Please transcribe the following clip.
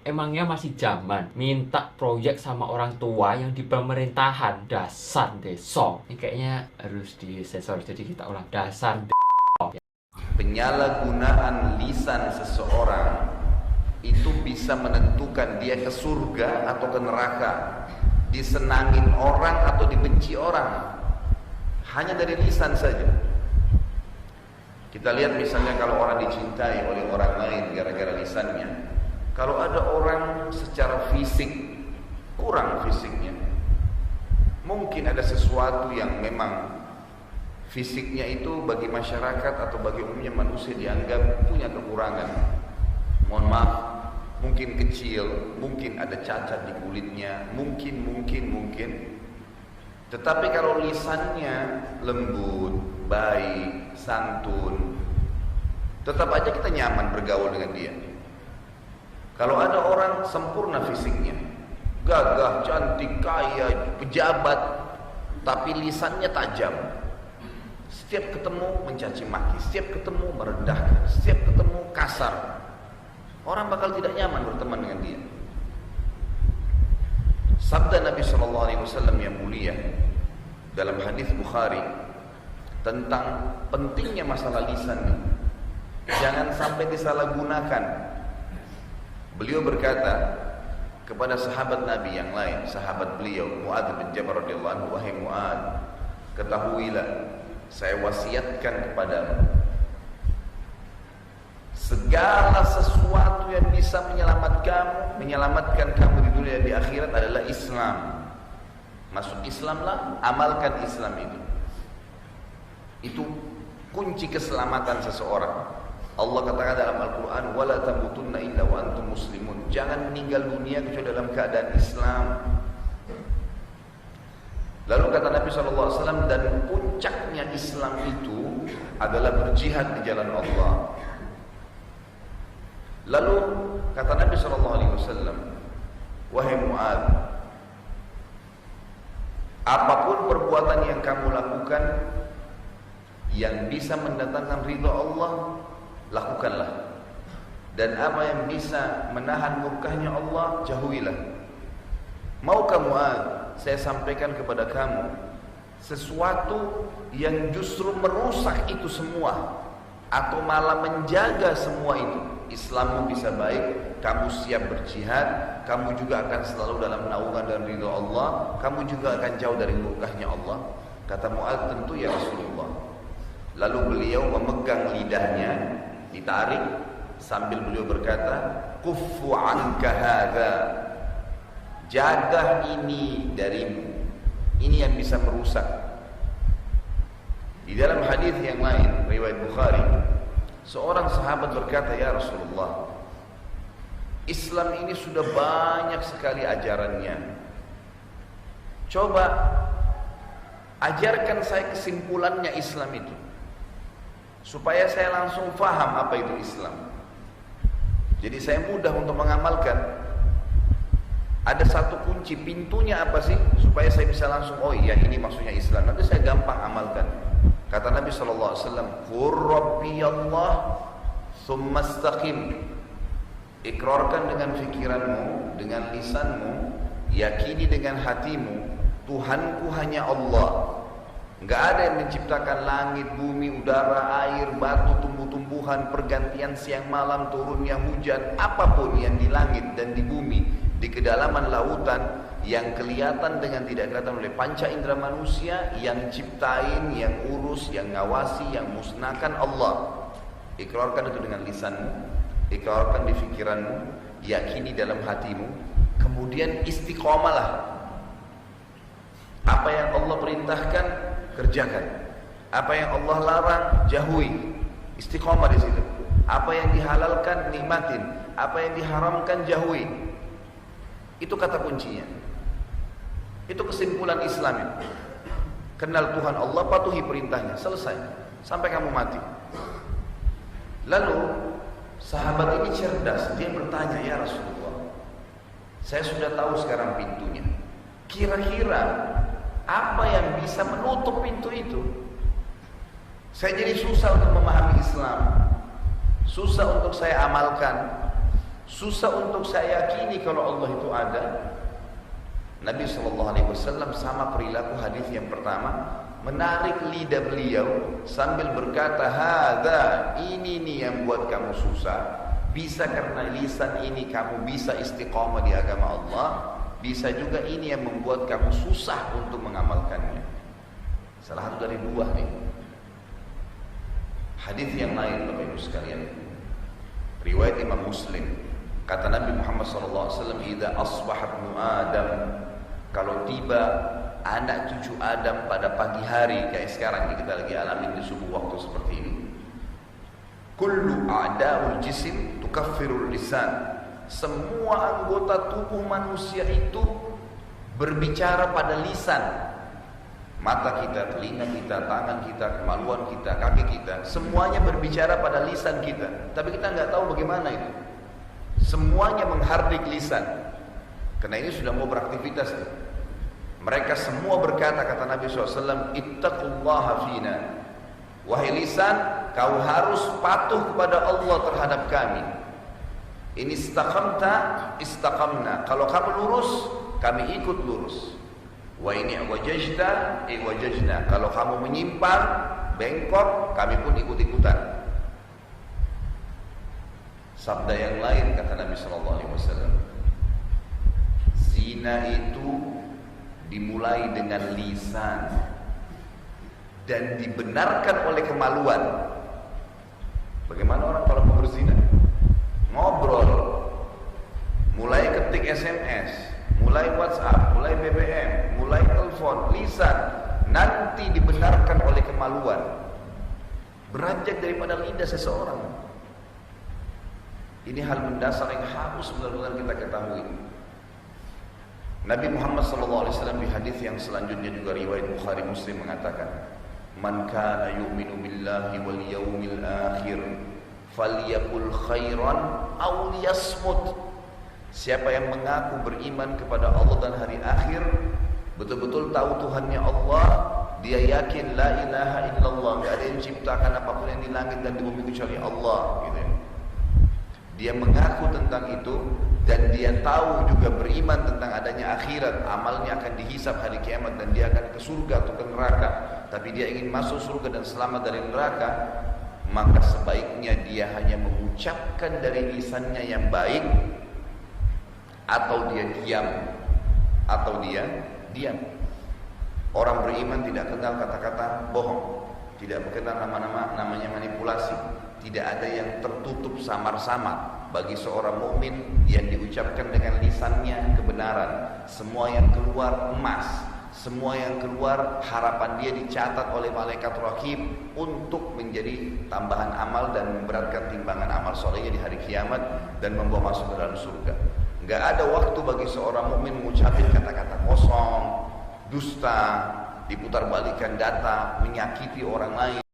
Emangnya masih zaman minta proyek sama orang tua yang di pemerintahan? Dasar deso. Ini kayaknya harus disensor, jadi kita ulang. Dasar Penyalahgunaan lisan seseorang itu bisa menentukan dia ke surga atau ke neraka, disenangin orang atau dibenci orang, hanya dari lisan saja. Kita lihat misalnya kalau orang dicintai oleh orang lain gara-gara lisannya. Kalau ada orang secara fisik kurang fisiknya, mungkin ada sesuatu yang memang fisiknya itu bagi masyarakat atau bagi umumnya manusia dianggap punya kekurangan. Mohon maaf, mungkin kecil, mungkin ada cacat di kulitnya, mungkin. Tetapi kalau lisannya lembut, baik, santun, tetap aja kita nyaman bergaul dengan dia. Kalau ada orang sempurna fisiknya, gagah, cantik, kaya, pejabat, tapi lisannya tajam, setiap ketemu mencaci maki, setiap ketemu merendahkan, setiap ketemu kasar, orang bakal tidak nyaman berteman dengan dia. Sabda Nabi SAW yang mulia dalam hadis Bukhari tentang pentingnya masalah lisan ini, jangan sampai disalahgunakan. Beliau berkata kepada sahabat Nabi yang lain, sahabat beliau Mu'adz bin Jabal radhiyallahu anhu, wahai Mu'adz, ketahuilah, saya wasiatkan kepadamu, segala sesuatu yang bisa menyelamatkan kamu di dunia dan di akhirat adalah Islam. Masuk Islamlah, amalkan Islam itu. Itu kunci keselamatan seseorang. Allah katakan dalam Al-Quran, wala tamutunna illa wa antum muslimun. Jangan meninggal dunia kecuali dalam keadaan Islam. Lalu kata Nabi SAW, dan puncaknya Islam itu adalah berjihad di jalan Allah. Lalu kata Nabi SAW, wahai Mu'adz, apapun perbuatan yang kamu lakukan yang bisa mendatangkan ridha Allah, lakukanlah. Dan apa yang bisa menahan murkahnya Allah, jauhilah. Maukah Mu'adz saya sampaikan kepada kamu sesuatu yang justru merusak itu semua, atau malah menjaga semua itu? Islammu bisa baik, kamu siap berjihad, kamu juga akan selalu dalam naungan dan ridha Allah, kamu juga akan jauh dari murkahnya Allah. Kata Mu'adz, tentu ya Rasulullah. Lalu beliau memegang lidahnya, ditarik, sambil beliau berkata, kuffu anka hadza, jaga ini darimu, ini yang bisa merusak. Di dalam hadis yang lain riwayat Bukhari, seorang sahabat berkata, ya Rasulullah, Islam ini sudah banyak sekali ajarannya, coba ajarkan saya kesimpulannya Islam itu, supaya saya langsung faham apa itu Islam. Jadi saya mudah untuk mengamalkan. Ada satu kunci, pintunya apa sih, supaya saya bisa langsung, oh iya ini maksudnya Islam, nanti saya gampang amalkan. Kata Nabi SAW, qur rabbi Allah thumma istaqim, ikrarkan dengan fikiranmu, dengan lisanmu, yakini dengan hatimu, Tuhanku hanya Allah. Enggak ada yang menciptakan langit, bumi, udara, air, batu, tumbuh-tumbuhan, pergantian siang malam, turunnya hujan, apapun yang di langit dan di bumi, di kedalaman lautan, yang kelihatan dengan tidak kelihatan oleh panca indera manusia, yang ciptain, yang urus, yang ngawasi, yang musnahkan Allah. Ikrarkan itu dengan lisanmu, ikrarkan di fikiranmu, yakini dalam hatimu, kemudian istiqomalah. Apa yang Allah perintahkan, kerjakan. Apa yang Allah larang, jauhi. Istiqomah di situ. Apa yang dihalalkan, nikmatin. Apa yang diharamkan, jauhi. Itu kata kuncinya. Itu kesimpulan Islam itu. Kenal Tuhan Allah, patuhi perintahnya, selesai. Sampai kamu mati. Lalu sahabat ini cerdas, dia bertanya, ya Rasulullah, saya sudah tahu sekarang pintunya. Kira-kira apa yang bisa menutup pintu itu? Saya jadi susah untuk memahami Islam, susah untuk saya amalkan. Susah untuk saya yakini kalau Allah itu ada. Nabi SAW sama perilaku hadis yang pertama, menarik lidah beliau sambil berkata, "Hadza, ini nih yang buat kamu susah. Bisa karena lisan ini kamu bisa istiqamah di agama Allah, bisa juga ini yang membuat kamu susah untuk mengamalkannya." Salah satu dari dua nih. Hadis yang lain Bapak Ibu sekalian, riwayat Imam Muslim, kata Nabi Muhammad SAW, "Idza asbaha ibnu Adam," kalau tiba anak cucu Adam pada pagi hari, kayak sekarang ini kita lagi alamin di subuh waktu seperti ini, kullu a'da'ul jisim tukaffirul lisan, semua anggota tubuh manusia itu berbicara pada lisan. Mata kita, telinga kita, tangan kita, kemaluan kita, kaki kita, semuanya berbicara pada lisan kita. Tapi kita nggak tahu bagaimana itu. Semuanya menghardik lisan. Karena ini sudah mau beraktivitas. Mereka semua berkata, kata Nabi SAW, "Ittaqullaha fina." Wahai lisan, kau harus patuh kepada Allah terhadap kami. Ini istaqamta, istaqamna. Kalau kamu lurus, kami ikut lurus. Wa ini wajajta, wajajna. Kalau kamu menyimpang, bengkok, kami pun ikut-ikutan. Sabda yang lain kata Nabi SAW, zina itu dimulai dengan lisan dan dibenarkan oleh kemaluan. Bagaimana orang kalau mau berzina? Ngobrol, mulai ketik SMS, mulai WhatsApp, mulai BBM, mulai telepon, lisan, nanti dibenarkan oleh kemaluan. Beranjak daripada lidah seseorang. Ini hal mendasar yang harus benar-benar kita ketahui. Nabi Muhammad SAW di hadis yang selanjutnya juga riwayat Bukhari Muslim mengatakan, "Man kana yu'minu billahi wal yawmil akhir falyaqul khairan aw liyasmut." Siapa yang mengaku beriman kepada Allah dan hari akhir, betul-betul tahu Tuhannya Allah, dia yakin la ilaha illallah, enggak ada yang ciptakan apapun yang di langit dan di bumi kecuali Allah, gitu ya. Dia mengaku tentang itu dan dia tahu juga beriman tentang adanya akhirat, amalnya akan dihisab hari kiamat dan dia akan ke surga atau ke neraka, tapi dia ingin masuk surga dan selamat dari neraka, maka sebaiknya dia hanya mengucapkan dari lisannya yang baik, atau dia diam, atau dia diam. Orang beriman tidak kenal kata-kata bohong, tidak mengenal namanya manipulasi, tidak ada yang tertutup samar-samar bagi seorang mukmin yang diucapkan dengan lisannya kebenaran. Semua yang keluar emas, semua yang keluar harapan dia dicatat oleh malaikat raqib untuk menjadi tambahan amal dan memberatkan timbangan amal solehnya di hari kiamat dan membawa masuk ke dalam surga. Enggak ada waktu bagi seorang mukmin mengucapkan kata-kata kosong, dusta, diputarbalikkan data, menyakiti orang lain.